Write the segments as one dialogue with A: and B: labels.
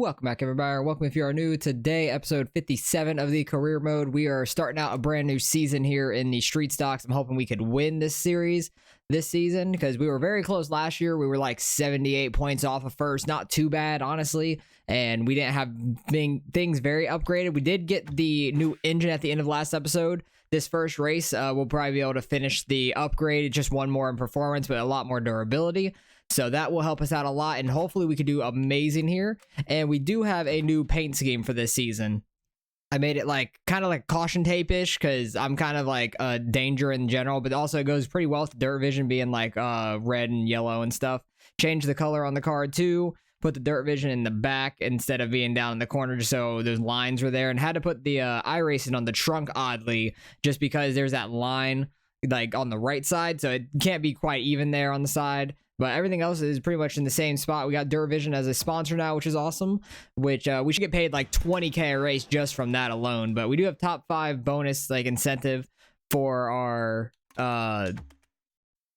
A: Welcome back, everybody. Welcome if you are new. Today, episode 57 of the career mode. We are starting out a brand new season here in the street stocks. I'm hoping we could win this series this season because we were very close last year. We were like 78 points off of first. Not too bad, honestly. And we didn't have things very upgraded. We did get the new engine at the end of last episode. This first race, we'll probably be able to finish the upgrade. Just one more in performance, but a lot more durability. So that will help us out a lot, and hopefully we could do amazing here. And we do have a new paint scheme for this season. I made it like kind of like caution tape-ish because I'm kind of like a danger in general, but also it goes pretty well with dirt vision being like red and yellow and stuff. Change the color on the card too. Put the dirt vision in the back instead of being down in the corner just so those lines were there. And had to put the iRacing on the trunk oddly just because there's that line like on the right side. So it can't be quite even there on the side. But everything else is pretty much in the same spot. We got Vision as a sponsor now, which is awesome. Which we should get paid like 20K a race just from that alone. But we do have top 5 bonus like incentive for our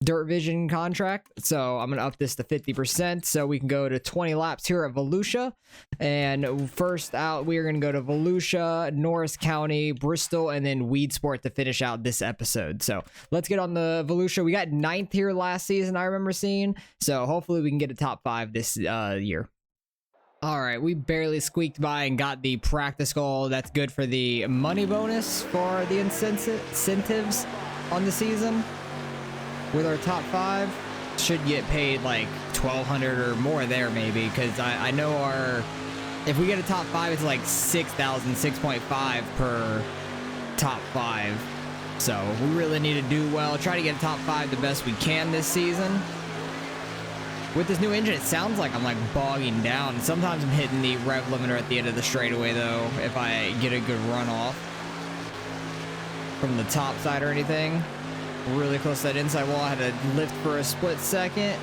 A: Vision contract. So I'm gonna up this to 50% so we can go to 20 laps here at Volusia. And first out, we are gonna go to Volusia, Norris County, Bristol, and then Weedsport to finish out this episode. So let's get on the Volusia. We got 9th here last season, I remember seeing. So hopefully we can get a top 5 this year. All right, we barely squeaked by and got the practice goal. That's good for the money bonus for the incentives on the season. With our top 5, should get paid like 1,200 or more there maybe, because I know our, if we get a top 5, it's like 6,000, 6.5 per top 5. So we really need to do well, try to get a top 5 the best we can this season. With this new engine, it sounds like I'm like bogging down. Sometimes I'm hitting the rev limiter at the end of the straightaway though, if I get a good run off from the top side or anything. Really close to that inside wall. I had to lift for a split second.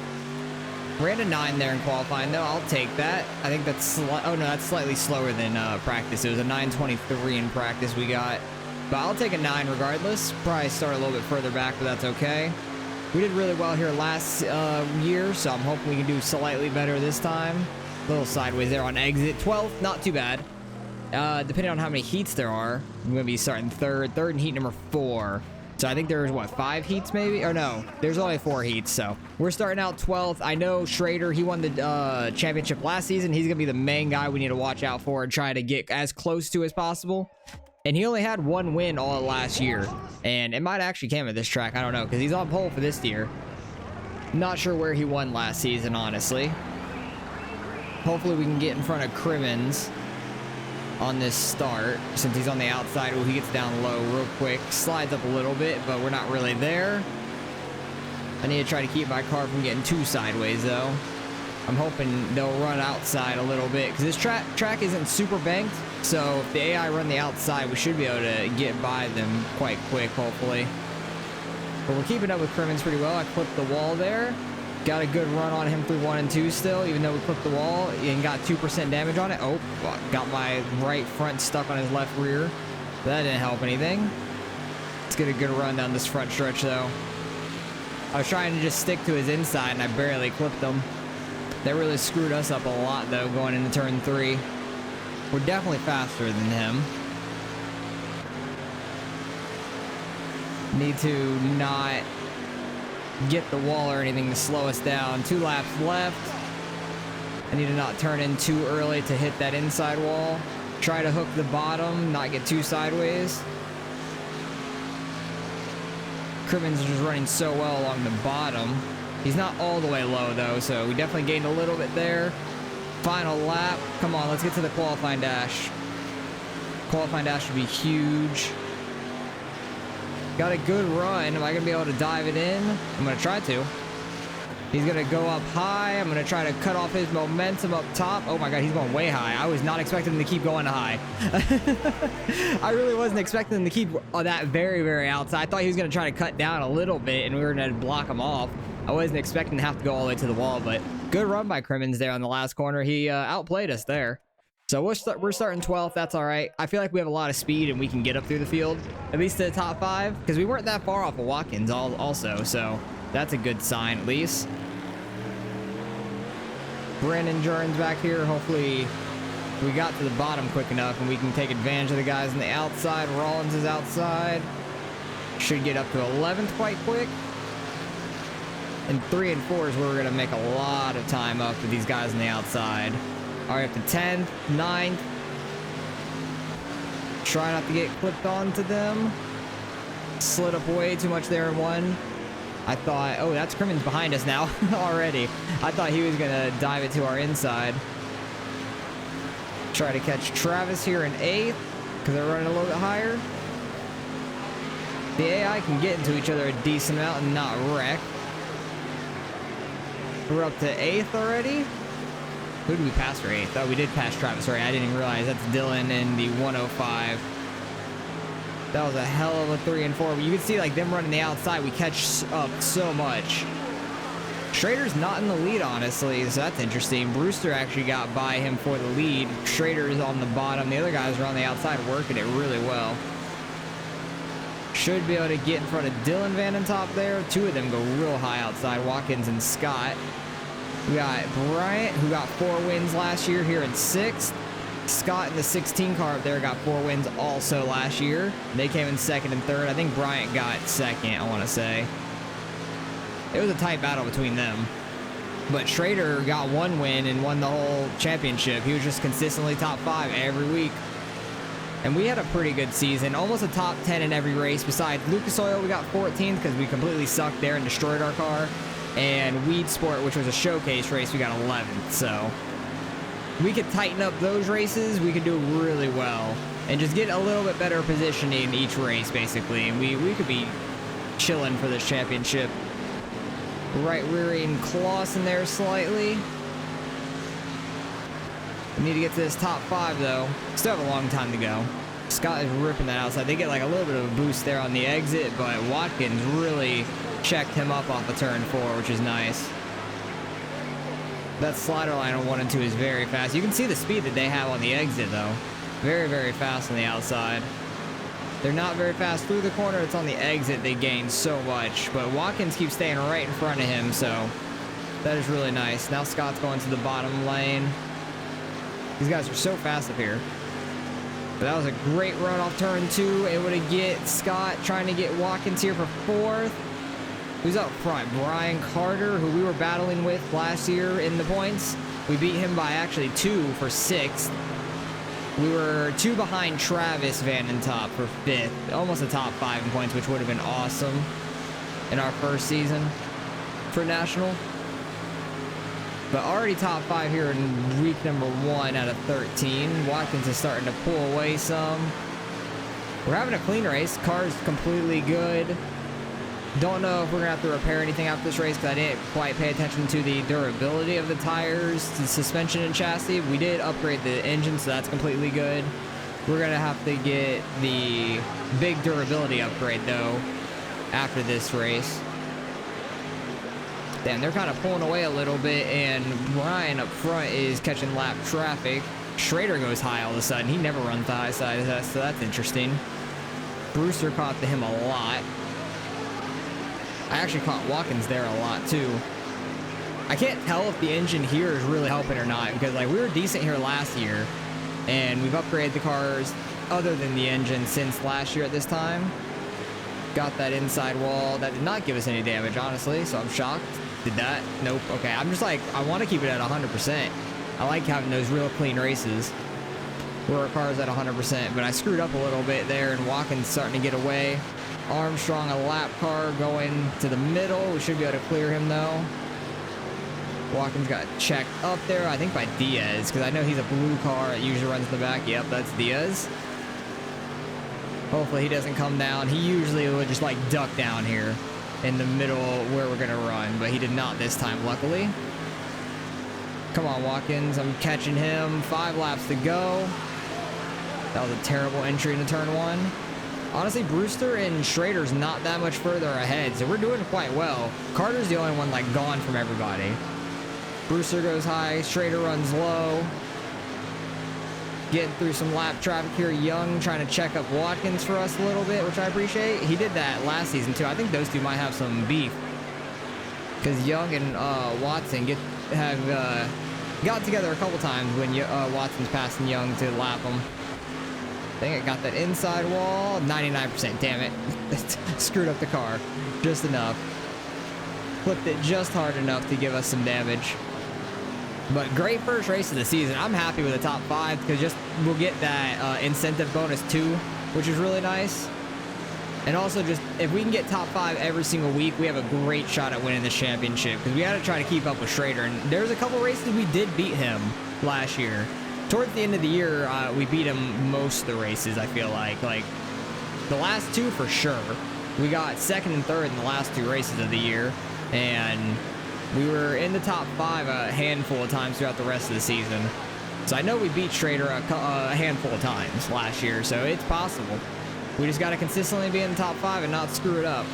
A: Ran a 9 there in qualifying though. I'll take that. I think that's oh no, that's slightly slower than practice. It was a 9:23 in practice we got, but I'll take a 9 regardless. Probably start a little bit further back, but that's okay. We did really well here last year, so I'm hoping we can do slightly better this time. A little sideways there on exit. 12th, not too bad. Depending on how many heats there are, I'm gonna be starting third in heat number 4. So I think there's, what, 5 heats maybe? Or no, there's only 4 heats. So we're starting out 12th. I know Schrader, he won the championship last season. He's going to be the main guy we need to watch out for and try to get as close to as possible. And he only had 1 win all last year. And it might actually came at this track. I don't know, because he's on pole for this year. Not sure where he won last season, honestly. Hopefully we can get in front of Crimmins on this start since he's on the outside. He gets down low real quick, slides up a little bit, but we're not really there. I need to try to keep my car from getting too sideways though. I'm hoping they'll run outside a little bit because this track isn't super banked, so if the AI run the outside we should be able to get by them quite quick hopefully. But we're keeping up with Crimmins pretty well. I clipped the wall there. Got a good run on him through 1 and 2 still, even though we clipped the wall and got 2% damage on it. Oh, got my right front stuck on his left rear. That didn't help anything. Let's get a good run down this front stretch, though. I was trying to just stick to his inside, and I barely clipped him. That really screwed us up a lot, though, going into turn 3. We're definitely faster than him. Need to not get the wall or anything to slow us down. 2 laps left. I need to not turn in too early to hit that inside wall. Try to hook the bottom, not get too sideways. Crimmins is just running so well along the bottom. He's not all the way low though, so we definitely gained a little bit there. Final lap. Come on, let's get to the qualifying dash. Qualifying dash would be huge. Got a good run. Am I going to be able to dive it in? I'm going to try to. He's going to go up high. I'm going to try to cut off his momentum up top. Oh my god, he's going way high. I was not expecting him to keep going high. I really wasn't expecting him to keep that very, very outside. I thought he was going to try to cut down a little bit and we were going to block him off. I wasn't expecting to have to go all the way to the wall, but good run by Crimmins there on the last corner. He outplayed us there. So we're starting 12th. That's all right. I feel like we have a lot of speed and we can get up through the field, at least to the top 5, because we weren't that far off of Watkins also. So that's a good sign at least. Brandon Jern's back here. Hopefully We got to the bottom quick enough, and we can take advantage of the guys on the outside. Rollins is outside. Should get up to 11th quite quick. And 3 and 4 is where we're going to make a lot of time up with these guys on the outside. All right, up to 10th, 9th. Try not to get clipped onto them. Slid up way too much there in 1. I thought, oh, that's Crimmon's behind us now already. I thought he was going to dive it to our inside. Try to catch Travis here in 8th because they're running a little bit higher. The AI can get into each other a decent amount and not wreck. We're up to 8th already. Who did we pass for 8th? Oh, we did pass Travis. Sorry, I didn't even realize that's Dylan in the 105. That was a hell of a 3 and 4. But you can see like them running the outside. We catch up so much. Schrader's not in the lead, honestly, so that's interesting. Brewster actually got by him for the lead. Schrader's on the bottom. The other guys are on the outside working it really well. Should be able to get in front of Dylan Vanentop there. 2 of them go real high outside, Watkins and Scott. We got Bryant, who got 4 wins last year here in 6th. Scott in the 16 car up there got 4 wins also last year. They came in 2nd and 3rd. I think Bryant got 2nd, I want to say. It was a tight battle between them. But Schrader got 1 win and won the whole championship. He was just consistently top 5 every week. And we had a pretty good season. Almost a top 10 in every race. Besides Lucas Oil, we got 14th because we completely sucked there and destroyed our car. And Weedsport, which was a showcase race, we got 11th. So we could tighten up those races. We could do really well. And just get a little bit better positioning in each race, basically. And we could be chilling for this championship. Right rearing Clausen there slightly. We need to get to this top 5 though. Still have a long time to go. Scott is ripping that outside. They get like a little bit of a boost there on the exit, but Watkins really checked him up off of turn 4, which is nice. That slider line on 1 and 2 is very fast. You can see the speed that they have on the exit though. Very, very fast on the outside. They're not very fast through the corner. It's on the exit they gain so much. But Watkins keeps staying right in front of him, so that is really nice. Now Scott's going to the bottom lane. These guys are so fast up here. But that was a great run off turn 2. Able to get Scott trying to get Watkins here for 4th. Who's up front? Brian Carter, who we were battling with last year in the points. We beat him by actually 2 for 6th. We were 2 behind Travis Vanentop for 5th. Almost a top 5 in points, which would have been awesome in our first season for National. But already top 5 here in week number 1 out of 13. Watkins is starting to pull away some. We're having a clean race. Car's completely good. Don't know if we're going to have to repair anything after this race because I didn't quite pay attention to the durability of the tires, the suspension and chassis. We did upgrade the engine, so that's completely good. We're going to have to get the big durability upgrade, though, after this race. Damn, they're kind of pulling away a little bit, and Ryan up front is catching lap traffic. Schrader goes high all of a sudden. He never runs the high side of that, so that's interesting. Brewster caught to him a lot. I actually caught Watkins there a lot too. I can't tell if the engine here is really helping or not because like we were decent here last year and we've upgraded the cars other than the engine since last year at this time. Got that inside wall. That did not give us any damage, honestly, so I'm shocked. Did that? Nope. Okay, I'm just like, I want to keep it at 100%. I like having those real clean races where our car's at 100%, but I screwed up a little bit there and Watkins starting to get away. Armstrong, a lap car going to the middle. We should be able to clear him though. Watkins got checked up there, I think by Diaz, because I know he's a blue car that usually runs in the back. Yep, that's Diaz. Hopefully he doesn't come down. He usually would just like duck down here in the middle where we're gonna run, but he did not this time, luckily. Come on, Watkins, I'm catching him. 5 laps to go. That was a terrible entry into turn 1. Honestly, Brewster and Schrader's not that much further ahead, so we're doing quite well. Carter's the only one like gone from everybody. Brewster goes high, Schrader runs low. Getting through some lap traffic here. Young trying to check up Watkins for us a little bit, which I appreciate. He did that last season too. I think those two might have some beef because Young and Watson have Got together a couple times when Watson's passing Young to lap him. Dang it, got that inside wall. 99%, damn it. Screwed up the car just enough. Flipped it just hard enough to give us some damage. But great first race of the season. I'm happy with the top 5 because just we'll get that incentive bonus too, which is really nice. And also just if we can get top 5 every single week, we have a great shot at winning this championship because we got to try to keep up with Schrader. And there's a couple races we did beat him last year. Towards the end of the year, we beat him most of the races, I feel like. Like, the last 2 for sure. We got 2nd and 3rd in the last 2 races of the year. And we were in the top 5 a handful of times throughout the rest of the season. So I know we beat Schrader a handful of times last year, so it's possible. We just got to consistently be in the top 5 and not screw it up.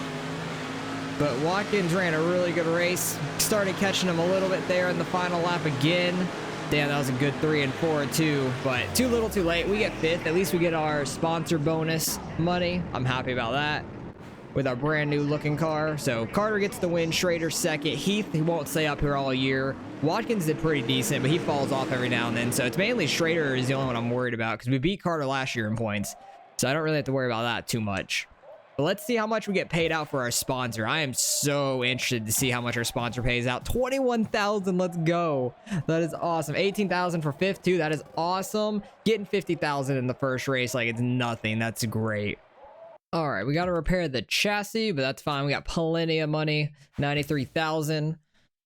A: But Watkins ran a really good race. Started catching him a little bit there in the final lap again. Damn, that was a good 3 and 4 too, but too little too late. We get 5th. At least we get our sponsor bonus money. I'm happy about that with our brand new looking car. So Carter gets the win, Schrader 2nd. Heath, he won't stay up here all year. Watkins did pretty decent, but he falls off every now and then. So it's mainly Schrader is the only one I'm worried about because we beat Carter last year in points. So I don't really have to worry about that too much. But let's see how much we get paid out for our sponsor. I am so interested to see how much our sponsor pays out. 21,000, let's go. That is awesome. 18,000 for 5th too. That is awesome. Getting 50,000 in the first race like it's nothing. That's great. All right, we got to repair the chassis, but that's fine. We got plenty of money. 93,000.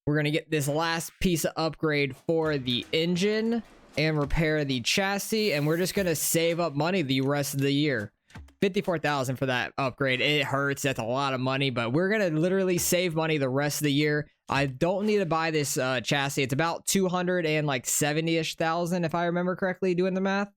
A: We're going to get this last piece of upgrade for the engine and repair the chassis, and we're just going to save up money the rest of the year. 54,000 for that upgrade. It hurts. That's a lot of money, but we're going to literally save money the rest of the year. I don't need to buy this chassis. It's about 270-ish thousand if I remember correctly doing the math.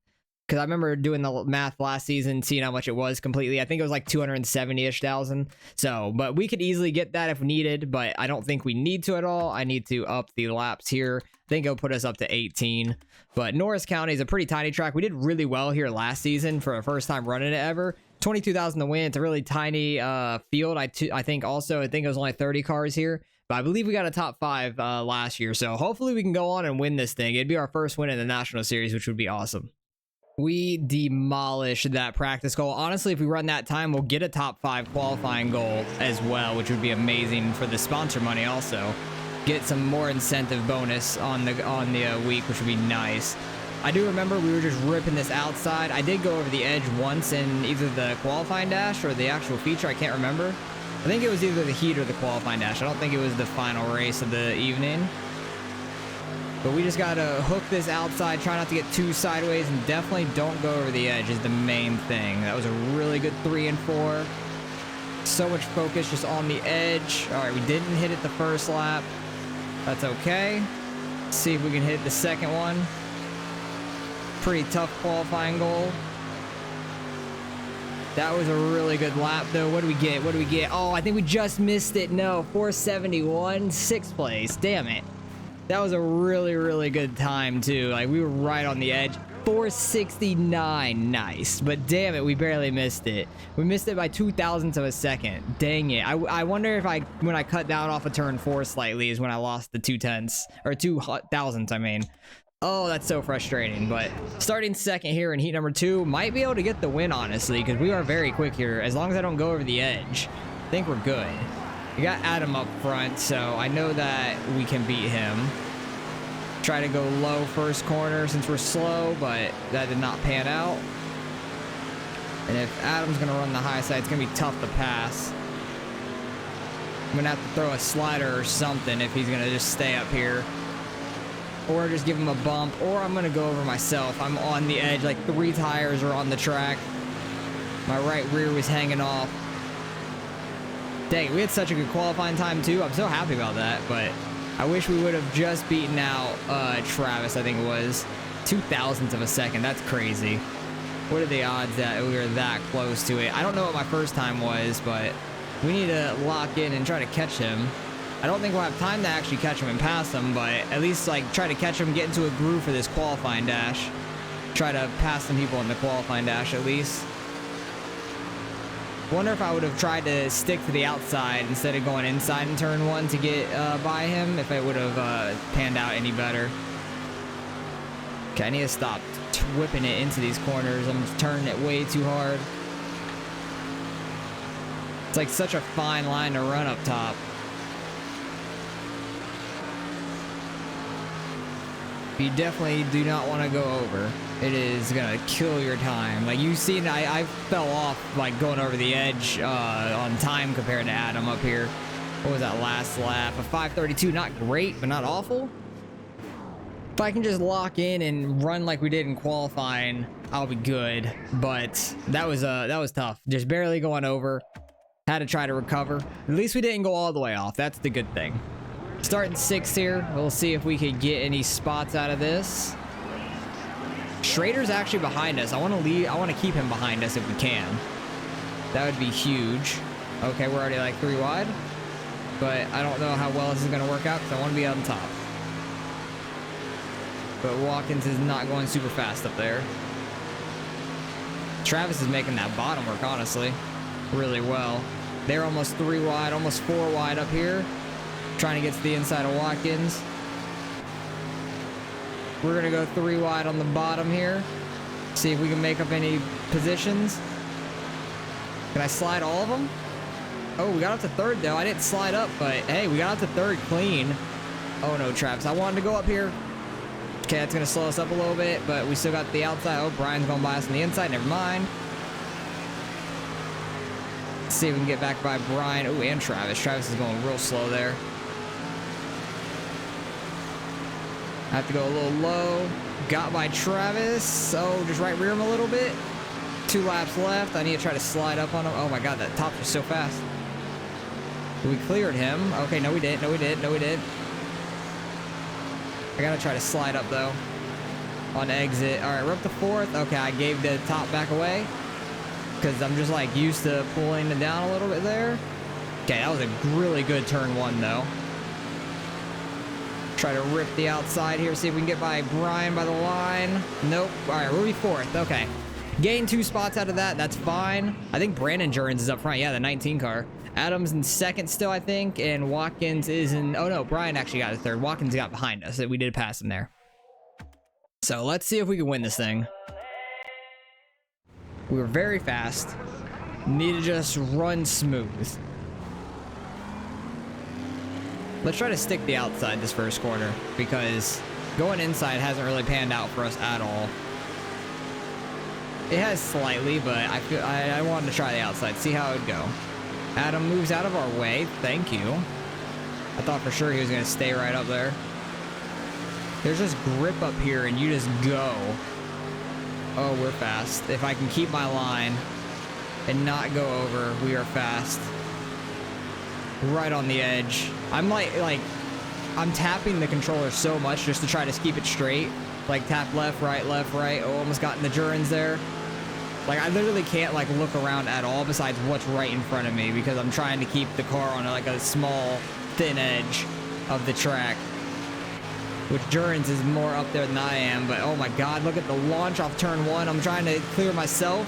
A: Because I remember doing the math last season, seeing how much it was completely. I think it was like 270-ish thousand. So, but we could easily get that if needed, but I don't think we need to at all. I need to up the laps here. I think it'll put us up to 18. But Norris County is a pretty tiny track. We did really well here last season for our first time running it ever. 22,000 to win. It's a really tiny field. I think it was only 30 cars here. But I believe we got a top 5 last year. So hopefully we can go on and win this thing. It'd be our first win in the National Series, which would be awesome. We demolished that practice goal. Honestly, if we run that time, we'll get a top 5 qualifying goal as well, which would be amazing for the sponsor money also. Get some more incentive bonus on the week, which would be nice. I do remember we were just ripping this outside. I did go over the edge once in either the qualifying dash or the actual feature. I can't remember. I think it was either the heat or the qualifying dash. I don't think it was the final race of the evening. But we just got to hook this outside, try not to get too sideways, and definitely don't go over the edge is the main thing. That was a really good 3 and 4. So much focus just on the edge. All right, we didn't hit it the first lap. That's okay. Let's see if we can hit the second one. Pretty tough qualifying goal. That was a really good lap, though. What do we get? What do we get? Oh, I think we just missed it. No, 471, 6th place. Damn it. That was a really, really good time, too. Like, we were right on the edge. 469. Nice. But damn it, we barely missed it. We missed it by 0.02 of a second. Dang it. I wonder if when I cut down off of turn 4 slightly is when I lost the 0.2 or 0.002, I mean. Oh, that's so frustrating. But starting second here in heat number 2 might be able to get the win, honestly, because we are very quick here. As long as I don't go over the edge, I think we're good. We got Adam up front, so I know that we can beat him. Try to go low first corner since we're slow, but that did not pan out. And if Adam's going to run the high side, it's going to be tough to pass. I'm going to have to throw a slider or something if he's going to just stay up here. Or just give him a bump, or I'm going to go over myself. I'm on the edge, like 3 tires are on the track. My right rear was hanging off. Dang, we had such a good qualifying time too. I'm so happy about that, but I wish we would have just beaten out Travis, I think it was. 0.002 of a second. That's crazy. What are the odds that we were that close to it? I don't know what my first time was, but we need to lock in and try to catch him. I don't think we'll have time to actually catch him and pass him, but at least like try to catch him, get into a groove for this qualifying dash. Try to pass some people in the qualifying dash at least. Wonder if I would have tried to stick to the outside instead of going inside in turn 1 to get by him, if it would have panned out any better. Okay, I need to stop whipping it into these corners. I'm just turning it way too hard. It's like such a fine line to run up top. You definitely do not want to go over. It is gonna kill your time. Like you've seen, I fell off like going over the edge on time compared to Adam up here. What was that last lap? A 5:32, not great, but not awful. If I can just lock in and run like we did in qualifying, I'll be good. But that was tough. Just barely going over. Had to try to recover. At least we didn't go all the way off. That's the good thing. Starting 6th here. We'll see if we can get any spots out of this. Schrader's actually behind us. I want to keep him behind us if we can. That would be huge. Okay, we're already like 3 wide. But I don't know how well this is going to work out because I want to be on top. But Watkins is not going super fast up there. Travis is making that bottom work, honestly, really well. They're almost 3 wide, almost 4 wide up here. Trying to get to the inside of Watkins. We're going to go 3 wide on the bottom here. See if we can make up any positions. Can I slide all of them? Oh, we got up to 3rd, though. I didn't slide up, but hey, we got up to 3rd clean. Oh, no, Travis. I wanted to go up here. Okay, that's going to slow us up a little bit, but we still got the outside. Oh, Brian's going by us on the inside. Never mind. Let's see if we can get back by Brian. Oh, and Travis. Travis is going real slow there. I have to go a little low. Got by Travis. Oh, just right rear him a little bit. 2 laps left. I need to try to slide up on him. Oh my god, that top was so fast. We cleared him. Okay, no we didn't. No we did. No we did. I gotta try to slide up though. On exit. Alright, we're up to 4th. Okay, I gave the top back away. Because I'm just like used to pulling it down a little bit there. Okay, that was a really good turn 1 though. Try to rip the outside here, see if we can get by Brian by the line. Nope. All right, we'll be 4th. Okay. Gain 2 spots out of that. That's fine. I think Brandon Jurgens is up front. Yeah, the 19 car. Adams in 2nd still, I think. And Watkins is in... Oh, no. Brian actually got a 3rd. Watkins got behind us. We did pass him there. So let's see if we can win this thing. We were very fast. Need to just run smooth. Let's try to stick the outside this first corner because going inside hasn't really panned out for us at all. It has slightly, but I wanted to try the outside, see how it would go. Adam moves out of our way. Thank you. I thought for sure he was going to stay right up there. There's just grip up here and you just go. Oh, we're fast. If I can keep my line and not go over, we are fast. Right on the edge. I'm like I'm tapping the controller so much just to try to keep it straight. Like tap left, right. Oh, almost got in the Jurgens there. Like I literally can't like look around at all besides what's right in front of me because I'm trying to keep the car on like a small, thin edge of the track. Which Jurgens is more up there than I am, but oh my god, look at the launch off turn 1. I'm trying to clear myself.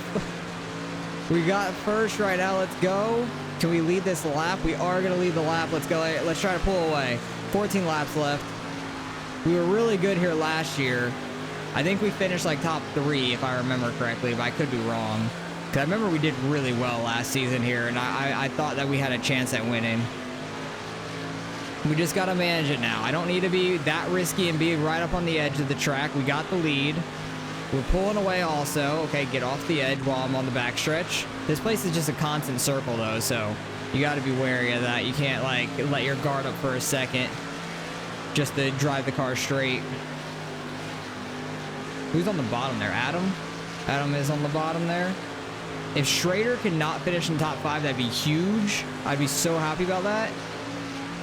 A: We got 1st right now. Let's go. Can we lead this lap? We are going to lead the lap. Let's go. Let's try to pull away. 14 laps left. We were really good here last year. I think we finished like top 3 if I remember correctly, but I could be wrong. Because I remember we did really well last season here, and I thought that we had a chance at winning. We just got to manage it now. I don't need to be that risky and be right up on the edge of the track. We got the lead. We're pulling away also. Okay, get off the edge while I'm on the backstretch. This place is just a constant circle though, so you got to be wary of that. You can't like let your guard up for a second just to drive the car straight. Who's on the bottom there? Adam? Adam is on the bottom there. If Schrader could not finish in top 5, that'd be huge. I'd be so happy about that.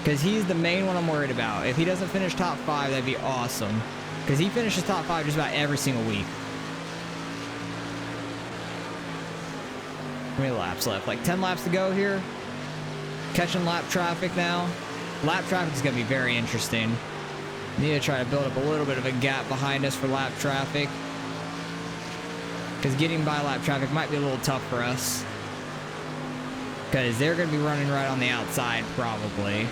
A: Because he's the main one I'm worried about. If he doesn't finish top 5, that'd be awesome. Because he finishes top 5 just about every single week. How many laps left? Like 10 laps to go here. Catching lap traffic now. Lap traffic is going to be very interesting. Need to try to build up a little bit of a gap behind us for lap traffic. Because getting by lap traffic might be a little tough for us. Because they're going to be running right on the outside, probably.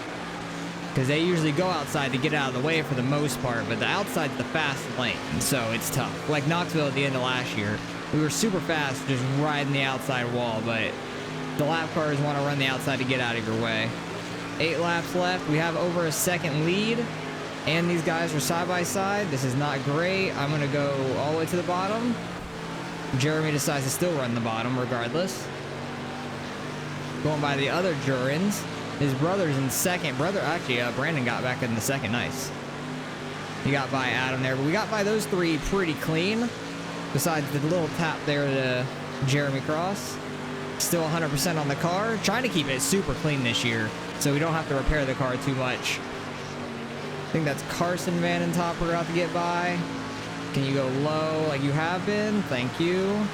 A: because they usually go outside to get out of the way for the most part, but the outside's the fast lane, so it's tough. Like Knoxville at the end of last year, we were super fast just riding the outside wall, but the lap cars want to run the outside to get out of your way. 8 laps left. We have over a second lead, and these guys are side by side. This is not great. I'm going to go all the way to the bottom. Jeremy decides to still run the bottom regardless. Going by the other Jurins. His brother's in second. Brandon got back in the second. Nice. He got by Adam there, but we got by those 3 pretty clean. Besides the little tap there to Jeremy Cross. Still 100% on the car. Trying to keep it super clean this year, so we don't have to repair the car too much. I think that's Carson Van and Top we're about to get by. Can you go low like you have been? Thank you.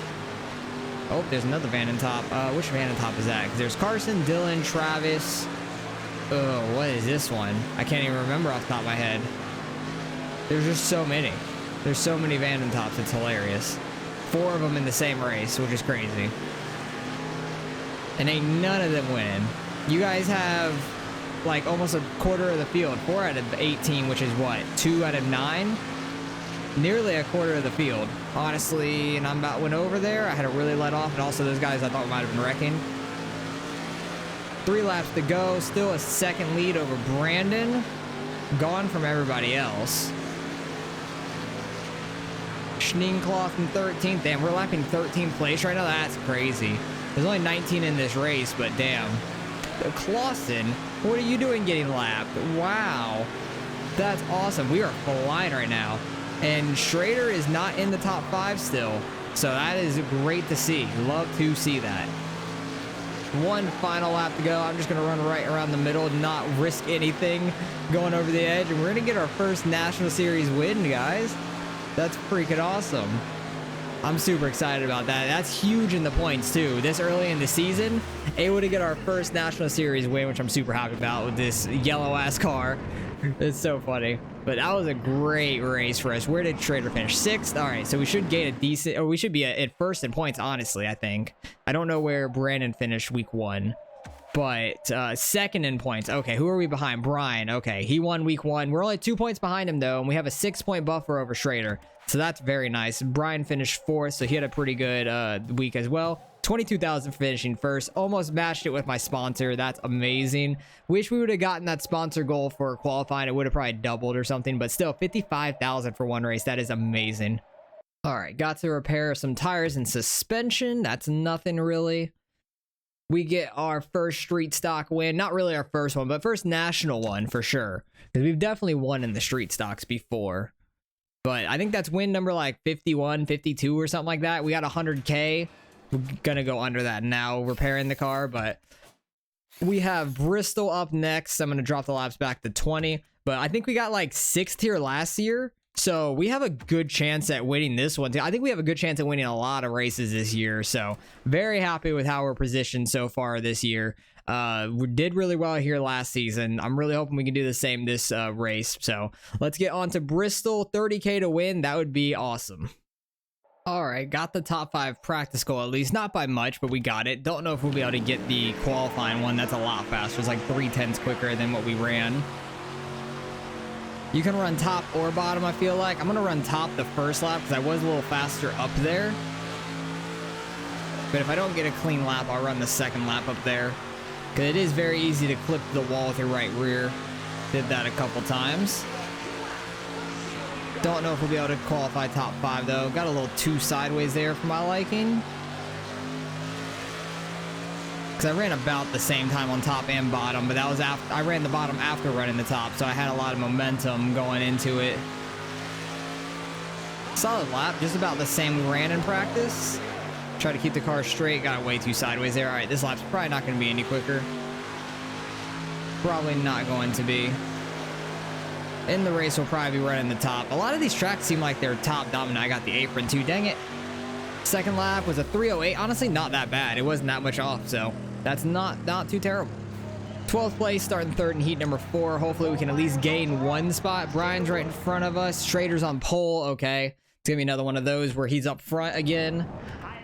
A: Oh, there's another Van and Top. Which Van and Top is that? Because there's Carson, Dylan, Travis. Oh, what is this one? I can't even remember off the top of my head. There's just so many. There's so many Van and Tops, it's hilarious. 4 of them in the same race, which is crazy. And ain't none of them winning. You guys have like almost a quarter of the field. 4 out of 18, which is what? 2 out of 9? Nearly a quarter of the field. Honestly, and I'm about went over there. I had to really let off, and also those guys I thought might have been wrecking. 3 laps to go. Still a second lead over Brandon. Gone from everybody else. Schneenkloth in 13th. Damn, we're lapping 13th place right now. That's crazy. There's only 19 in this race, but damn. Clausen, what are you doing getting lapped? Wow. That's awesome. We are flying right now. And Schrader is not in the top 5 still. So that is great to see. Love to see that. 1 final lap to go. I'm just going to run right around the middle, not risk anything going over the edge. And we're going to get our first National Series win, guys. That's freaking awesome. I'm super excited about that. That's huge in the points, too. This early in the season, able to get our first National Series win, which I'm super happy about with this yellow-ass car. It's so funny. But that was a great race for us. Where did Schrader finish? 6th? All right, so we should gain a decent... Or we should be at first in points, honestly, I think. I don't know where Brandon finished week 1. But 2nd in points. Okay, who are we behind? Brian. Okay, he won week 1. We're only 2 points behind him, though, and we have a 6-point buffer over Schrader. So that's very nice. Brian finished 4th, so he had a pretty good week as well. 22,000 for finishing first. Almost matched it with my sponsor. That's amazing. Wish we would have gotten that sponsor goal for qualifying. It would have probably doubled or something, but still 55,000 for one race. That is amazing. All right, got to repair some tires and suspension. That's nothing really. We get our first street stock win. Not really our first one, but first national one for sure. Because we've definitely won in the street stocks before. But I think that's win number like 51, 52 or something like that. We got 100K. We're gonna go under that now, repairing the car, but we have Bristol up next. I'm gonna drop the laps back to 20, but I think we got like 6th here last year, so we have a good chance at winning this one too. I think we have a good chance at winning a lot of races this year, so very happy with how we're positioned so far this year. We did really well here last season. I'm really hoping we can do the same this race, so let's get on to Bristol. 30K to win, that would be awesome. All right, got the top 5 practice goal at least. Not by much, but we got it. Don't know if we'll be able to get the qualifying one. That's a lot faster. It's like 3/10 quicker than what we ran. You can run top or bottom, I feel like. I'm going to run top the first lap because I was a little faster up there. But if I don't get a clean lap, I'll run the 2nd lap up there. Because it is very easy to clip the wall with your right rear. Did that a couple times. Don't know if we'll be able to qualify top 5 though. Got a little too sideways there for my liking. Because I ran about the same time on top and bottom, but that was after I ran the bottom after running the top, so I had a lot of momentum going into it. Solid lap, just about the same we ran in practice. Try to keep the car straight, got way too sideways there. All right, this lap's probably not going to be any quicker. Probably not going to be. In the race, we'll probably be running the top. A lot of these tracks seem like they're top dominant. I got the apron too, dang it. 2nd lap was a 3:08. Honestly, not that bad. It wasn't that much off, so that's not too terrible. 12th place, starting 3rd in heat number 4. Hopefully, we can at least gain 1 spot. Brian's right in front of us. Schrader's on pole. Okay. It's going to be another one of those where he's up front again.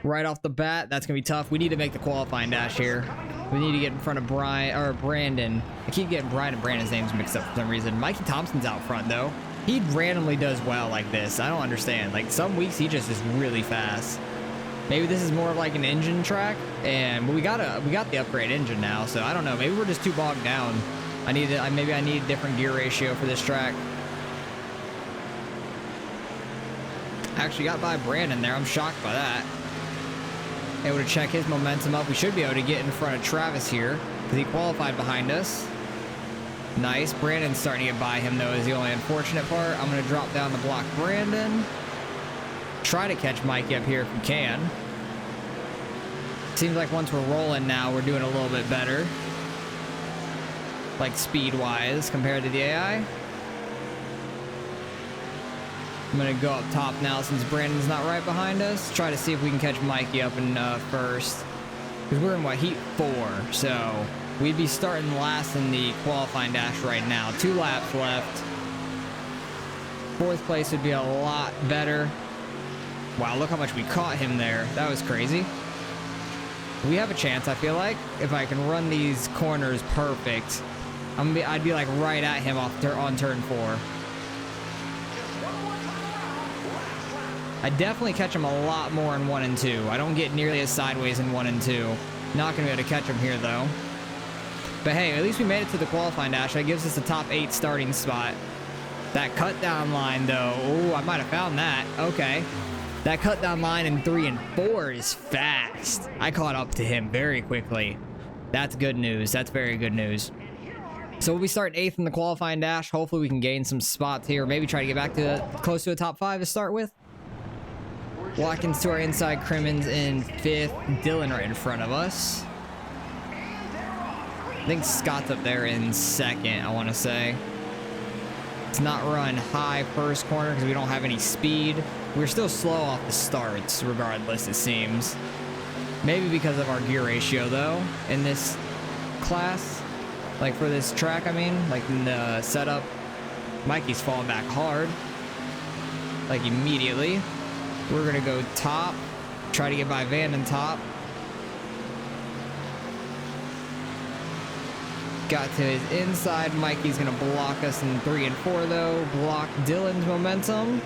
A: Right off the bat. That's going to be tough. We need to make the qualifying dash here. We need to get in front of Brian or Brandon. I keep getting Brian and Brandon's names mixed up for some reason. Mikey Thompson's out front though. He randomly does well like this. I don't understand. Like some weeks he just is really fast. Maybe this is more of like an engine track, and we got the upgrade engine now. So I don't know. Maybe we're just too bogged down. Maybe I need a different gear ratio for this track. Actually got by Brandon there. I'm shocked by that. Able to check his momentum up. We should be able to get in front of Travis here because he qualified behind us. Nice. Brandon's starting to get by him though is the only unfortunate part. I'm going to drop down to block Brandon. Try to catch Mikey up here if we can. Seems like once we're rolling now, we're doing a little bit better. Like speed-wise compared to the AI. I'm going to go up top now since Brandon's not right behind us. Try to see if we can catch Mikey up in first. Because we're in, what, Heat 4. So we'd be starting last in the qualifying dash right now. 2 laps left. 4th place would be a lot better. Wow, look how much we caught him there. That was crazy. We have a chance, I feel like. If I can run these corners perfect. I'd be like right at him on turn 4. I definitely catch him a lot more in 1 and 2. I don't get nearly as sideways in 1 and 2. Not going to be able to catch him here, though. But hey, at least we made it to the qualifying dash. That gives us a top 8 starting spot. That cut down line, though. Oh, I might have found that. Okay. That cut down line in 3 and 4 is fast. I caught up to him very quickly. That's good news. That's very good news. So we'll be starting 8th in the qualifying dash. Hopefully we can gain some spots here. Maybe try to get back to close to a top 5 to start with. Watkins to our inside, Crimmins in 5th, Dylan right in front of us. I think Scott's up there in 2nd, I want to say. It's not run high first corner because we don't have any speed. We're still slow off the starts, regardless, it seems. Maybe because of our gear ratio, though, in this class. Like for this track, I mean, like in the setup. Mikey's falling back hard. Like immediately. We're going to go top. Try to get by Vanden top. Got to his inside. Mikey's going to block us in 3 and 4, though. Block Dylan's momentum.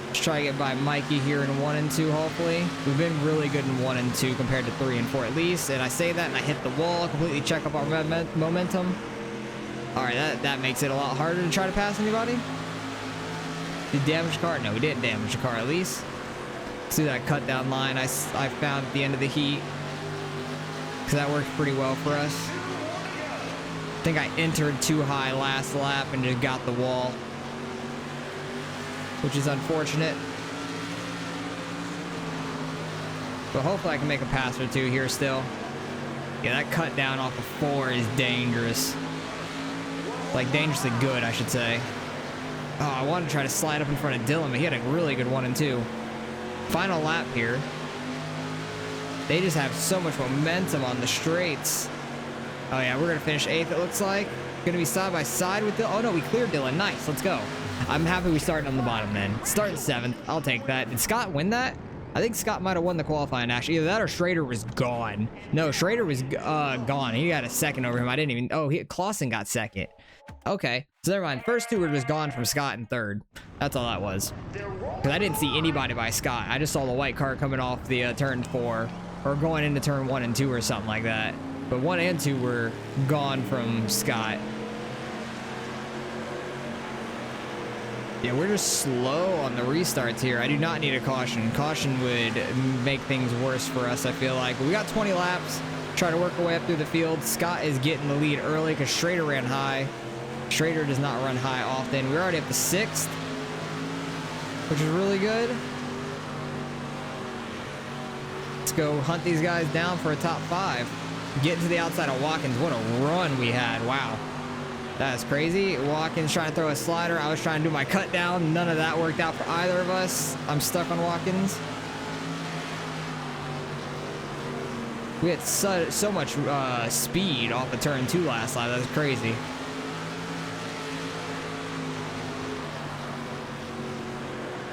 A: Let's try to get by Mikey here in 1 and 2, hopefully. We've been really good in 1 and 2 compared to 3 and 4 at least. And I say that and I hit the wall. Completely check up our momentum. All right, that makes it a lot harder to try to pass anybody. Did damage the car? No, we didn't damage the car at least. See that cut down line I found at the end of the heat. Because that worked pretty well for us. I think I entered too high last lap and just got the wall. Which is unfortunate. But hopefully I can make a pass or 2 here still. Yeah, that cut down off of 4 is dangerous. Like dangerously good, I should say. Oh, I wanted to try to slide up in front of Dylan, but he had a really good 1 and 2. Final lap here. They just have so much momentum on the straights. Oh yeah, we're going to finish 8th, it looks like. Going to be side by side with Dylan. Oh no, we cleared Dylan. Nice, let's go. I'm happy we started on the bottom then. Starting 7th, I'll take that. Did Scott win that? I think Scott might have won the qualifying, actually. Either that or Schrader was gone. No, Schrader was gone. He got a 2nd over him. I didn't even... Oh, Clausen got 2nd. Okay, so never mind. First 2 were just gone from Scott in 3rd. That's all that was. Because I didn't see anybody by Scott. I just saw the white car coming off the turn 4. Or going into turn 1 and 2 or something like that. But 1 and 2 were gone from Scott. Yeah, we're just slow on the restarts here. I do not need a caution. Caution would make things worse for us, I feel like. But we got 20 laps. Try to work our way up through the field. Scott is getting the lead early because Schrader ran high. Schrader does not run high often. We're already up to 6th, which is really good. Let's go hunt these guys down for a top 5. Getting to the outside of Watkins. What a run we had. Wow. That's crazy. Watkins trying to throw a slider. I was trying to do my cut down. None of that worked out for either of us. I'm stuck on Watkins. We had so much speed off the turn 2 last lap. That was crazy.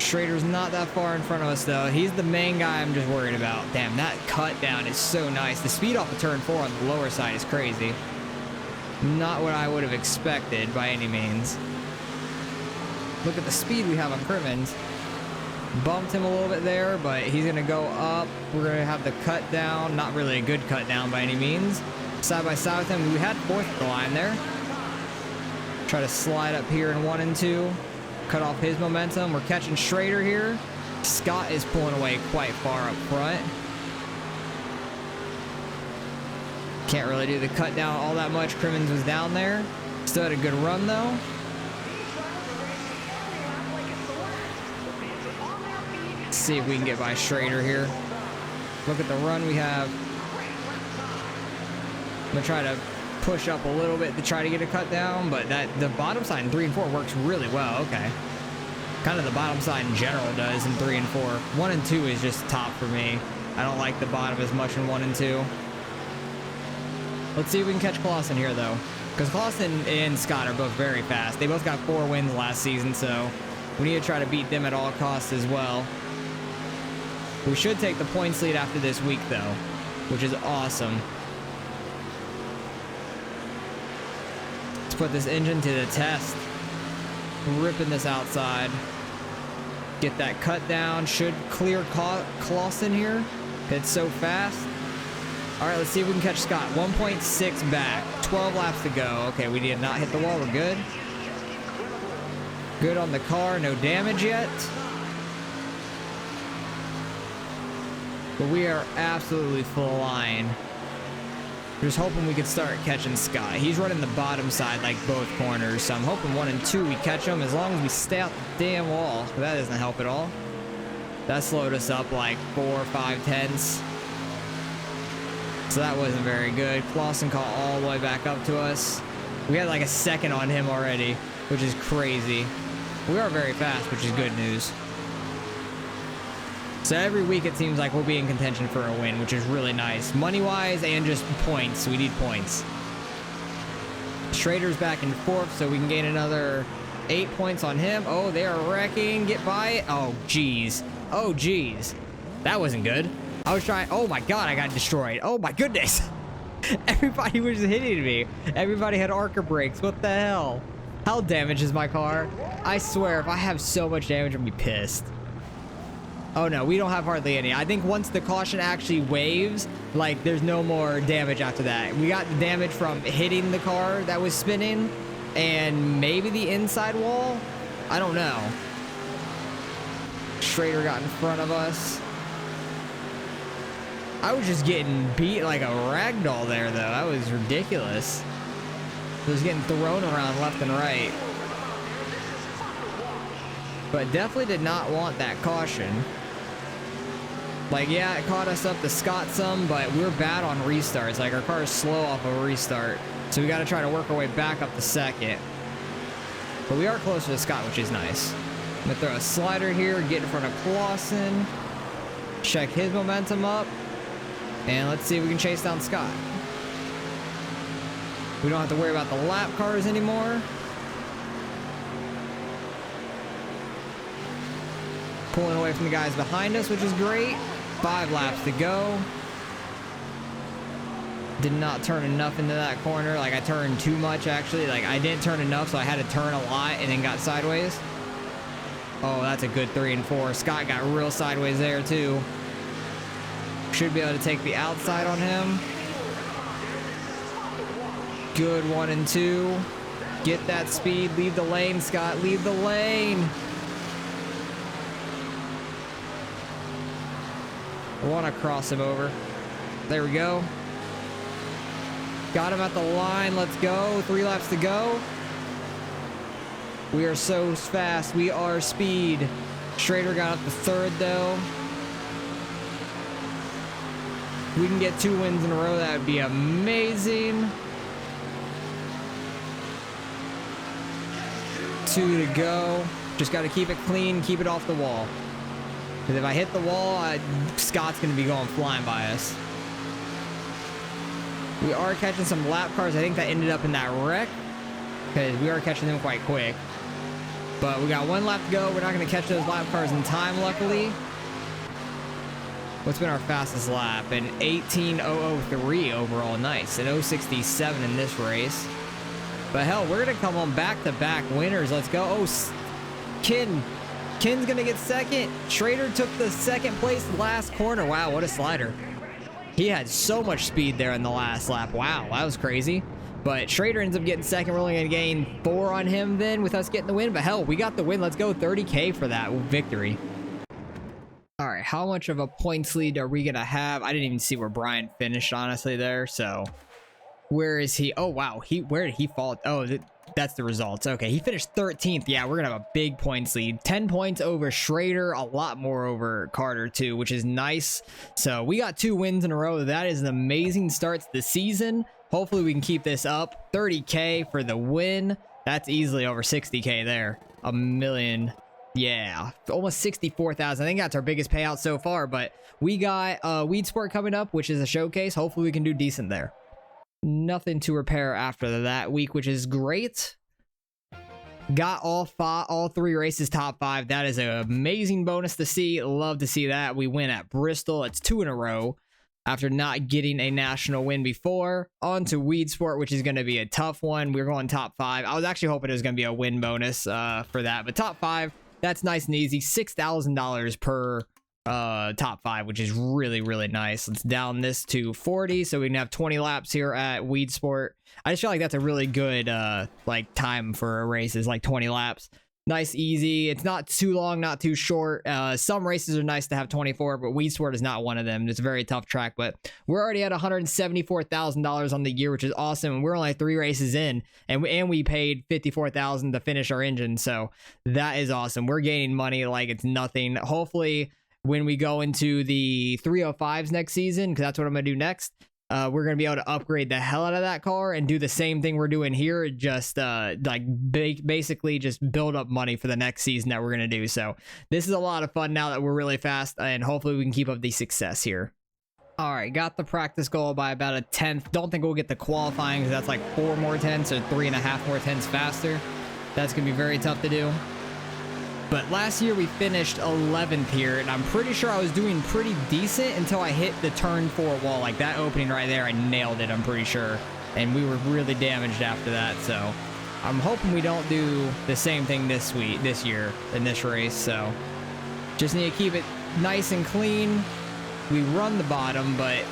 A: Schrader's not that far in front of us, though. He's the main guy I'm just worried about. Damn, that cut down is so nice. The speed off of turn 4 on the lower side is crazy. Not what I would have expected by any means. Look at the speed we have on Crimmins. Bumped him a little bit there, but he's going to go up. We're going to have the cut down. Not really a good cut down by any means. Side by side with him. We had 4th at the line there. Try to slide up here in 1 and 2. Cut off his momentum. We're catching Schrader here. Scott is pulling away quite far up front. Can't really do the cut down all that much. Crimmins was down there. Still had a good run, though. See if we can get by Schrader here. Look at the run we have. I'm gonna try to push up a little bit to try to get a cut down, but the bottom side in 3 and 4 works really well. Okay, kind of the bottom side in general does in 3 and 4. 1 and 2 is just top for me. I don't like the bottom as much in 1 and 2. Let's see if we can catch Clausen here, though, because Clausen and Scott are both very fast. They both got 4 wins last season, so we need to try to beat them at all costs as well. We should take the points lead after this week, though, which is awesome. Let's put this engine to the test. Ripping this outside. Get that cut down. Should clear Clausen here. It's so fast. All right, let's see if we can catch Scott. 1.6 back. 12 laps to go. Okay, we did not hit the wall. We're good. Good on the car. No damage yet. But we are absolutely flying. Just hoping we could start catching Scott. He's running the bottom side like both corners, so I'm hoping 1 and 2 we catch him as long as we stay out the damn wall. But that doesn't help at all. That slowed us up like 4 or 5 tenths. So that wasn't very good. Clausen caught all the way back up to us. We had like a second on him already, which is crazy. We are very fast, which is good news. So every week it seems like we'll be in contention for a win, which is really nice. Money-wise and just points. We need points. Schrader's back in 4th, so we can gain another 8 points on him. Oh, they are wrecking. Get by it. Oh, jeez. Oh, jeez. That wasn't good. I was trying. Oh, my God. I got destroyed. Oh, my goodness. Everybody was hitting me. Everybody had Arca brakes. What the hell? How damaged is my car? I swear, if I have so much damage, I'm going to be pissed. Oh no, we don't have hardly any. I think once the caution actually waves, like there's no more damage after that. We got the damage from hitting the car that was spinning and maybe the inside wall. I don't know. Schrader got in front of us. I was just getting beat like a ragdoll there, though. That was ridiculous. I was getting thrown around left and right. But definitely did not want that caution. Like, yeah, it caught us up to Scott some, but we're bad on restarts. Like, our car is slow off of a restart. So we got to try to work our way back up to second. But we are closer to Scott, which is nice. I'm going to throw a slider here, get in front of Clausen. Check his momentum up. And let's see if we can chase down Scott. We don't have to worry about the lap cars anymore. Pulling away from the guys behind us, which is great. 5 laps to go. Did not turn enough into that corner. Like, I turned too much, actually. Like, I didn't turn enough, so I had to turn a lot and then got sideways. Oh, that's a good 3 and 4. Scott got real sideways there, too. Should be able to take the outside on him. Good 1 and 2. Get that speed. Leave the lane, Scott. Leave the lane. I want to cross him over. There we go. Got him at the line. Let's go. 3 laps to go. We are so fast. We are speed. Schrader got up to 3rd, though. We can get 2 wins in a row. That would be amazing. 2 to go. Just got to keep it clean. Keep it off the wall. Because if I hit the wall, Scott's going to be going flying by us. We are catching some lap cars. I think that ended up in that wreck. Because we are catching them quite quick. But we got 1 lap to go. We're not going to catch those lap cars in time, luckily. What's been our fastest lap? An 18:003 overall. Nice. An 067 in this race. But hell, we're going to come on back-to-back winners. Let's go. Oh, Ken's going to get second. Schrader took the second place last corner. Wow, what a slider. He had so much speed there in the last lap. Wow, that was crazy. But Schrader ends up getting second. We're only going to gain 4 on him then with us getting the win. But hell, we got the win. Let's go. 30K for that victory. All right, how much of a points lead are we going to have? I didn't even see where Brian finished, honestly, there. So where is he? Oh, wow. Where did he fall? Oh, that's the results. Okay, he finished 13th. Yeah, we're going to have a big points lead. 10 points over Schrader, a lot more over Carter, too, which is nice. So we got 2 wins in a row. That is an amazing start to the season. Hopefully we can keep this up. 30K for the win. That's easily over 60K there. A million. Yeah, almost 64,000. I think that's our biggest payout so far. But we got Weedsport coming up, which is a showcase. Hopefully we can do decent there. Nothing to repair after that week, which is great. Got all 3 races top 5. That is an amazing bonus to see. Love to see that. We win at Bristol. It's 2 in a row after not getting a national win before. On to Weedsport, which is going to be a tough one. We're going top 5. I was actually hoping it was going to be a win bonus for that, but top 5, that's nice and easy. $6,000 per top 5, which is really, really nice. Let's down this to 40 so we can have 20 laps here at Weedsport. I just feel like that's a really good like time for a race, is like 20 laps. Nice, easy. It's not too long, not too short. Some races are nice to have 24, but Weedsport is not one of them. It's a very tough track, but we're already at $174,000 on the year, which is awesome. And we're only 3 races in, and we paid $54,000 to finish our engine, so that is awesome. We're gaining money like it's nothing. Hopefully, when we go into the 305s next season, because that's what I'm gonna do next, we're going to be able to upgrade the hell out of that car and do the same thing we're doing here. Just basically just build up money for the next season that we're going to do. So this is a lot of fun now that we're really fast, and hopefully we can keep up the success here. All right, got the practice goal by about a 10th. Don't think we'll get the qualifying because that's like 4 more tenths or 3.5 more tenths faster. That's going to be very tough to do. But last year we finished 11th here, and I'm pretty sure I was doing pretty decent until I hit the turn 4 wall. Like that opening right there, I nailed it, I'm pretty sure. And we were really damaged after that, so I'm hoping we don't do the same thing this year in this race. So just need to keep it nice and clean. We run the bottom, but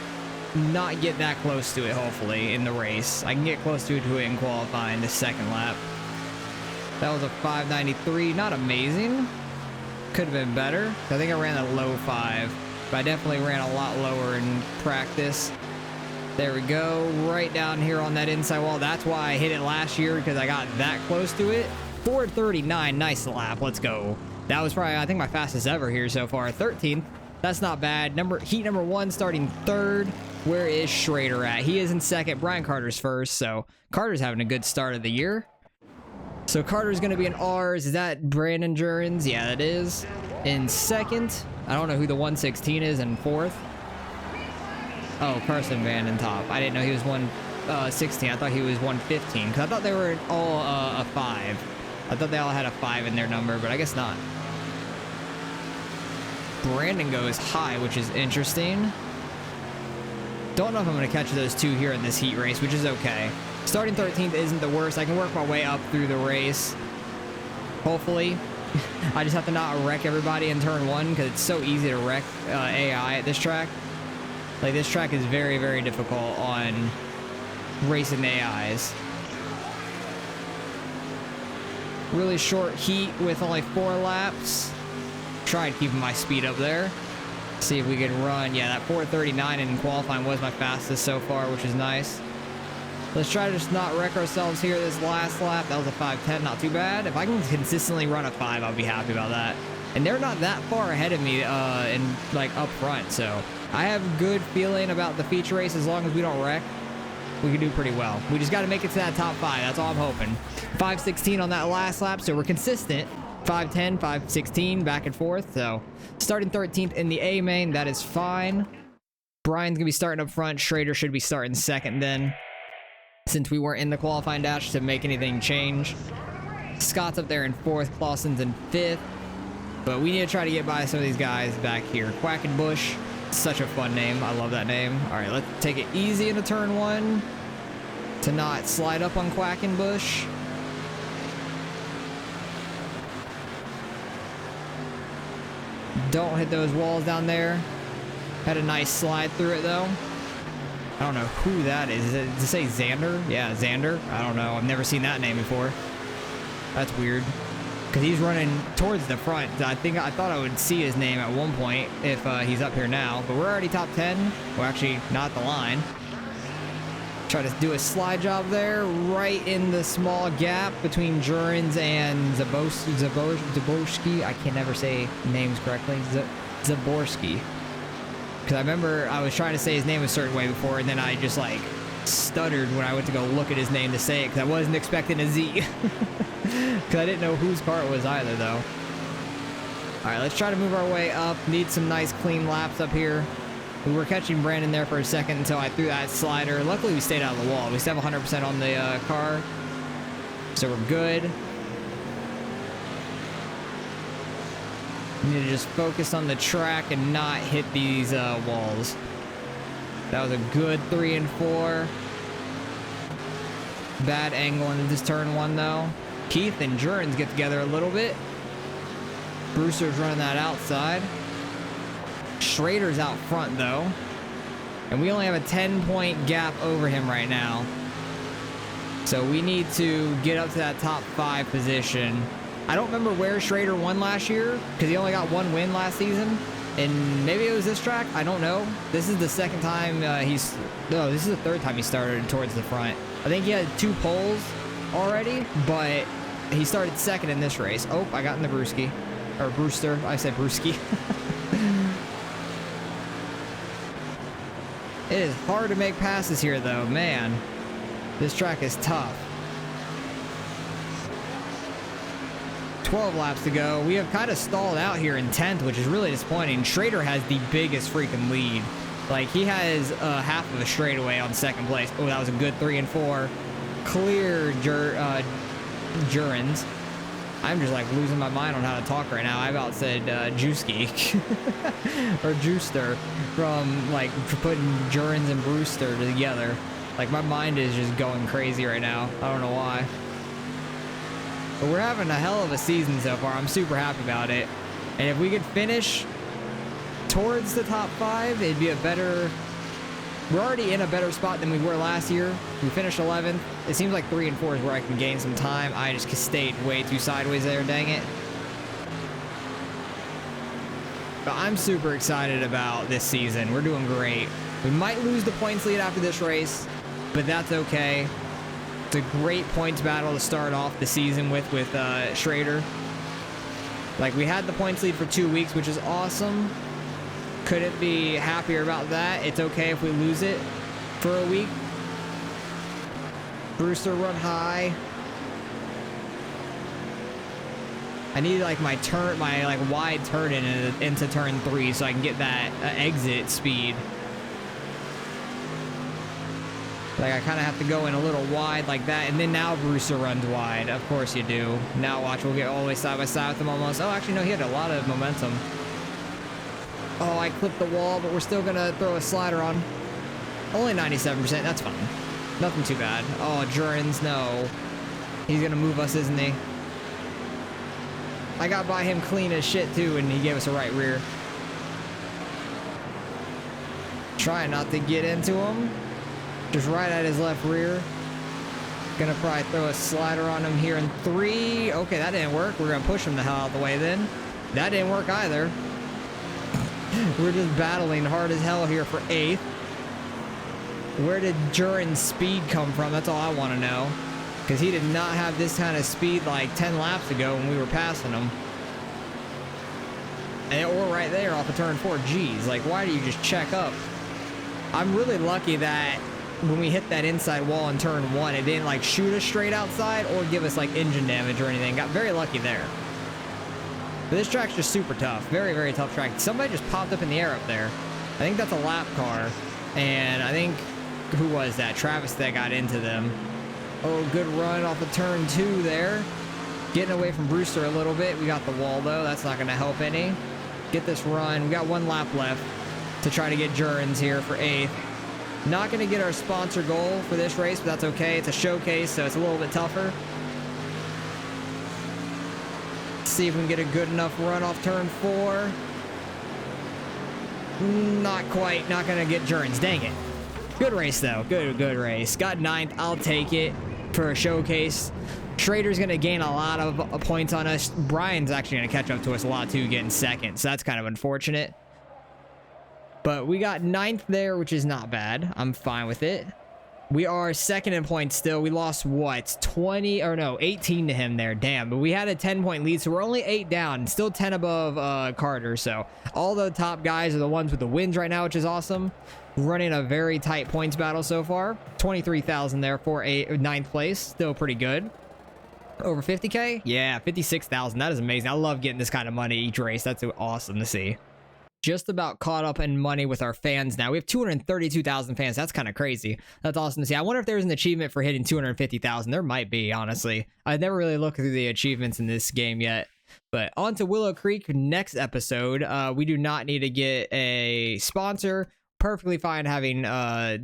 A: not get that close to it, hopefully, in the race. I can get close to it in qualifying the second lap. That was a 593, not amazing. Could have been better. I think I ran a low 5, but I definitely ran a lot lower in practice. There we go, right down here on that inside wall. That's why I hit it last year, because I got that close to it. 439, nice lap, let's go. That was probably, I think, my fastest ever here so far. 13th, that's not bad. Heat number 1, starting 3rd. Where is Schrader at? He is in 2nd, Brian Carter's 1st, so Carter's having a good start of the year. So Carter's going to be in R's. Is that Brandon Jurens? Yeah, that is. In 2nd. I don't know who the 116 is in 4th. Oh, Carson Van in top. I didn't know he was 116. I thought he was 115. Because I thought they were all a 5. I thought they all had a 5 in their number, but I guess not. Brandon goes high, which is interesting. Don't know if I'm going to catch those 2 here in this heat race, which is okay. Starting 13th isn't the worst. I can work my way up through the race. Hopefully. I just have to not wreck everybody in turn 1, because it's so easy to wreck AI at this track. Like, this track is very, very difficult on racing AIs. Really short heat with only 4 laps. Tried keeping my speed up there. See if we can run. Yeah, that 439 in qualifying was my fastest so far, which is nice. Let's try to just not wreck ourselves here this last lap. That was a 510, not too bad. If I can consistently run a 5, I'll be happy about that. And they're not that far ahead of me like up front, so I have a good feeling about the feature race. As long as we don't wreck, we can do pretty well. We just got to make it to that top 5. That's all I'm hoping. 516 on that last lap, so we're consistent. 510, 516, back and forth. So starting 13th in the A main, that is fine. Brian's gonna be starting up front. Schrader should be starting 2nd then, since we weren't in the qualifying dash to make anything change. Scott's up there in 4th, Clausen's in 5th. But we need to try to get by some of these guys back here. Quackenbush, such a fun name. I love that name. All right, let's take it easy into turn 1 to not slide up on Quackenbush. Don't hit those walls down there. Had a nice slide through it though. I don't know who that is. Does it say Xander? Yeah, Xander. I don't know. I've never seen that name before. That's weird. Because he's running towards the front. I thought I would see his name at one point if he's up here now. But we're already top 10. Well, actually, not the line. Try to do a slide job there, right in the small gap between Jurens and Zaborski. I can never say names correctly. Zaborski. Because I remember I was trying to say his name a certain way before, and then I just like stuttered when I went to go look at his name to say it, because I wasn't expecting a Z. Because I didn't know whose car it was either, though. All right, let's try to move our way up. Need some nice clean laps up here. We were catching Brandon there for a second until I threw that slider. Luckily, we stayed out of the wall. We still have 100% on the car, so we're good. We need to just focus on the track and not hit these walls. That was a good 3 and 4. Bad angle into this turn 1 though. Keith and Jurens get together a little bit. Brewster's running that outside. Schrader's out front though. And we only have a 10-point gap over him right now. So we need to get up to that top 5 position. I don't remember where Schrader won last year, because he only got 1 win last season. And maybe it was this track. I don't know. This is the second time this is the 3rd time he started towards the front. I think he had 2 poles already, but he started 2nd in this race. Oh, I got in the Brewski. Or Brewster. I said Brewski. It is hard to make passes here, though. Man, this track is tough. 12 laps to go. We have kind of stalled out here in 10th, which is really disappointing. Schrader has the biggest freaking lead. Like, he has half of a straightaway on 2nd place. Oh, that was a good 3 and 4. Clear Jurens. I'm just like losing my mind on how to talk right now. I about said Juski or Juster from like putting Jurens and Brewster together. Like, my mind is just going crazy right now. I don't know why. But we're having a hell of a season so far. I'm super happy about it. And if we could finish towards the top 5, it'd be a better... We're already in a better spot than we were last year. We finished 11th. It seems like 3 and 4 is where I can gain some time. I just stayed way too sideways there, dang it. But I'm super excited about this season. We're doing great. We might lose the points lead after this race, but that's okay. It's a great points battle to start off the season with Schrader. Like, we had the points lead for 2 weeks, which is awesome. Couldn't be happier about that. It's okay if we lose it for a week. Brewster run high. I need like my wide turn into turn 3 so I can get that exit speed. Like, I kind of have to go in a little wide like that, and then now Brewster runs wide. Of course you do. Now watch, we'll get all the way side by side with him almost. Oh, actually no, he had a lot of momentum. Oh, I clipped the wall, but we're still gonna throw a slider on. Only 97%, that's fine. Nothing too bad. Oh, Jurens, no. He's gonna move us, isn't he? I got by him clean as shit too, and he gave us a right rear. Trying not to get into him. Just right at his left rear. Gonna probably throw a slider on him here in 3. Okay, that didn't work. We're gonna push him the hell out of the way then. That didn't work either. We're just battling hard as hell here for 8th. Where did Jurens' speed come from? That's all I want to know. Because he did not have this kind of speed like 10 laps ago when we were passing him. And we're right there off of turn 4. Jeez, like, why do you just check up? I'm really lucky that when we hit that inside wall in turn 1, it didn't like shoot us straight outside or give us like engine damage or anything. Got very lucky there. But this track's just super tough. Very, very tough track. Somebody just popped up in the air up there. I think that's a lap car. And I think, who was that? Travis that got into them. Oh, good run off of turn 2 there. Getting away from Brewster a little bit. We got the wall, though. That's not going to help any. Get this run. We got 1 lap left to try to get Jurgens here for 8th. Not going to get our sponsor goal for this race, but that's okay. It's a showcase, so it's a little bit tougher. Let's see if we can get a good enough run off turn 4. Not quite. Not going to get Jurgens. Dang it. Good race, though. Good race. Got 9th. I'll take it for a showcase. Schrader's going to gain a lot of points on us. Brian's actually going to catch up to us a lot, too, getting 2nd. So that's kind of unfortunate. But we got 9th there, which is not bad. I'm fine with it. We are 2nd in points still. We lost, what, 18 to him there. Damn, but we had a 10-point lead, so we're only 8 down. Still 10 above Carter. So all the top guys are the ones with the wins right now, which is awesome. Running a very tight points battle so far. 23,000 there for 9th place. Still pretty good. Over 50K? Yeah, 56,000. That is amazing. I love getting this kind of money each race. That's awesome to see. Just about caught up in money with our fans now. We have 232,000 fans. That's kind of crazy. That's awesome to see. I wonder if there's an achievement for hitting 250,000. There might be, honestly. I've never really looked through the achievements in this game yet. But on to Willow Creek next episode. We do not need to get a sponsor. Perfectly fine having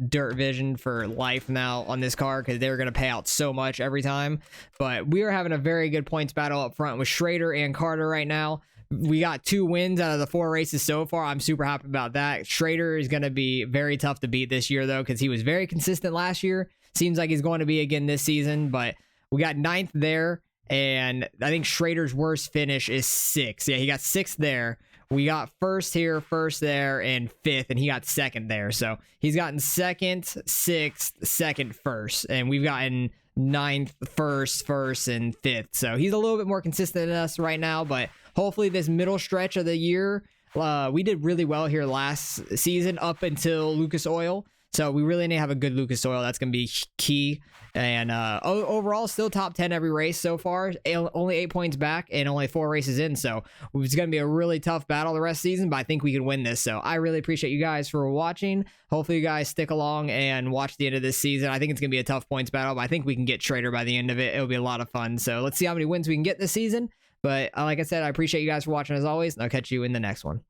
A: Dirt Vision for life now on this car because they're going to pay out so much every time. But we are having a very good points battle up front with Schrader and Carter right now. We got 2 wins out of the 4 races so far. I'm super happy about that. Schrader is going to be very tough to beat this year, though, because he was very consistent last year. Seems like he's going to be again this season, but we got 9th there, and I think Schrader's worst finish is 6th. Yeah, he got 6th there. We got 1st here, 1st there, and 5th, and he got 2nd there. So he's gotten 2nd, 6th, 2nd, 1st, and we've gotten 9th, 1st, and 5th. So he's a little bit more consistent than us right now, but hopefully this middle stretch of the year, we did really well here last season up until Lucas Oil. So we really need to have a good Lucas Oil. That's going to be key. And overall, still top 10 every race so far. Only 8 points back and only 4 races in. So it's going to be a really tough battle the rest of the season, but I think we can win this. So I really appreciate you guys for watching. Hopefully you guys stick along and watch the end of this season. I think it's going to be a tough points battle, but I think we can get Schrader by the end of it. It'll be a lot of fun. So let's see how many wins we can get this season. But like I said, I appreciate you guys for watching as always, and I'll catch you in the next one.